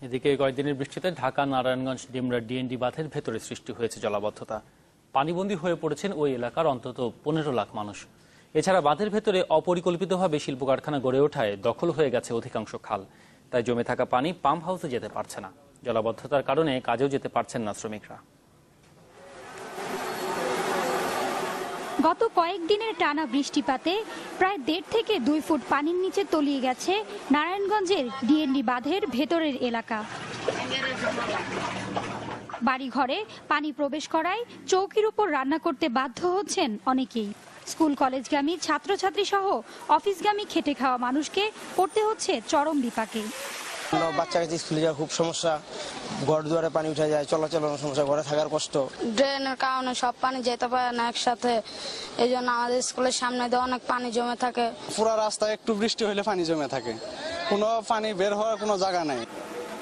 এদিকে কয়েকদিনের বৃষ্টিতে ঢাকা নারায়ণগঞ্জ ডিমরা ডিএনডি বাঁধের ভেতরে সৃষ্টি হয়েছে জলাবদ্ধতা। পানিবন্দী হয়ে পড়েছেন ওই এলাকার অন্তত 15 লাখ মানুষ। এছাড়া বাঁধের ভেতরে অপরিকল্পিতভাবে শিল্প কারখানা গড়ে ওঠায় দখল হয়ে গেছে অধিকাংশ খাল। তাই জমে থাকা পানি পাম্প হাউসে যেতে পারছে না। জলাবদ্ধতার কারণে কাজেও যেতে পারছেন না শ্রমিকরা। গত কয়েকদিনের টানা বৃষ্টিপাতে প্রায় 1.5 থেকে 2 ফুট পানির নিচে তলিয়ে গেছে নারায়ণগঞ্জের ডিএনডি বাঁধের ভেতরের এলাকা। বাড়িঘরে পানি প্রবেশ করায় চৌকির উপর রান্না করতে বাধ্য হচ্ছেন অনেকেই। স্কুল কলেজগামী ছাত্রছাত্রী সহ অফিসগামী খেটে খাওয়া মানুষকে পড়তে হচ্ছে চরম বিপাকে। বাচ্চা কাছে স্কুলে যাওয়া খুব সমস্যা, ঘর দুয়ারে পানি উঠে যায়, চলাচল সমস্যা, ঘরে থাকার কষ্ট। ড্রেনের কারণে সব পানি যেতে পারে না একসাথে, এই জন্য আমাদের স্কুলের সামনে দিয়ে অনেক পানি জমে থাকে। পুরো রাস্তায় একটু বৃষ্টি হলে পানি জমে থাকে, কোনো পানি বের হওয়ার কোনো জায়গা নাই।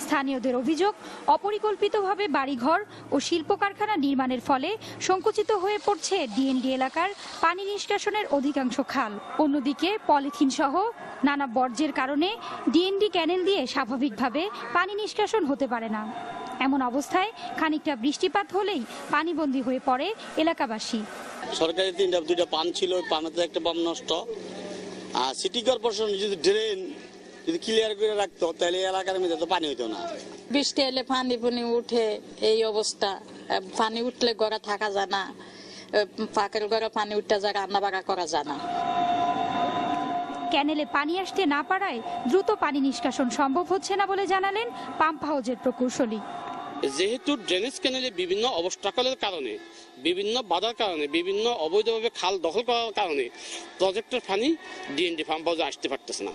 স্থানীয়দের অভিযোগ, অপরিকল্পিতভাবে বাড়িঘর ও শিল্প কারখানা নির্মাণের ফলে সংকুচিত হয়ে পড়ছে ডিএনডি এলাকার পানি নিষ্কাশনের অধিকাংশ খাল। অন্যদিকে পলিথিন সহ নানা বর্জ্যের কারণে ডিএনডি ক্যানেল দিয়ে স্বাভাবিকভাবে পানি নিষ্কাশন হতে পারে না। এমন অবস্থায় খানিকটা বৃষ্টিপাত হলেই পানিবন্দী হয়ে পড়ে এলাকাবাসী। সরকারি 2টা পাম্প ছিল, পাম্পের একটা পাম্প নষ্ট। আর সিটি কর্পোরেশন যদি ড্রেন যদি ক্লিয়ার করে রাখতো তাহলে এলাকার মধ্যে তো পানি হইতো না। বৃষ্টি এলে পানি উঠে, এই অবস্থা। পানি উঠলে ঘরে থাকা যায় না, পাকের ঘরে পানি উঠতে যায়, রান্না বাড়া করা যায় না। ক্যানেলে পানি আসতে না পারায় দ্রুত পানি নিষ্কাশন সম্ভব হচ্ছে না বলে জানালেন পাম্প হাউসের প্রকৌশলী। যেহেতু ড্রেনেজ ক্যানেলে বিভিন্ন অবস্ট্রাকলের কারণে, বিভিন্ন বাধার কারণে, বিভিন্ন অবৈধভাবে খাল দখল করার কারণে প্রজেক্টের পানি ডিএনডি পাম্প হাউসে আসতে পারতেছে না।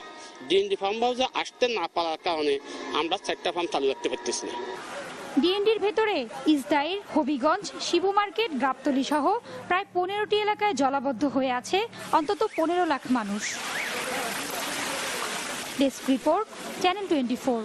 ডিএনডি পাম্প হাউসে আসতে না পারার কারণে আমরা 4টা পাম্প চালু রাখতে পারতেছি না। ডিএনডির ভেতরে ইসদাইর, হবিগঞ্জ, শিবু মার্কেট, গাবতলী সহ প্রায় 15টি এলাকায় জলাবদ্ধ হয়ে আছে অন্তত 15 লাখ মানুষ। Desk report, channel 24।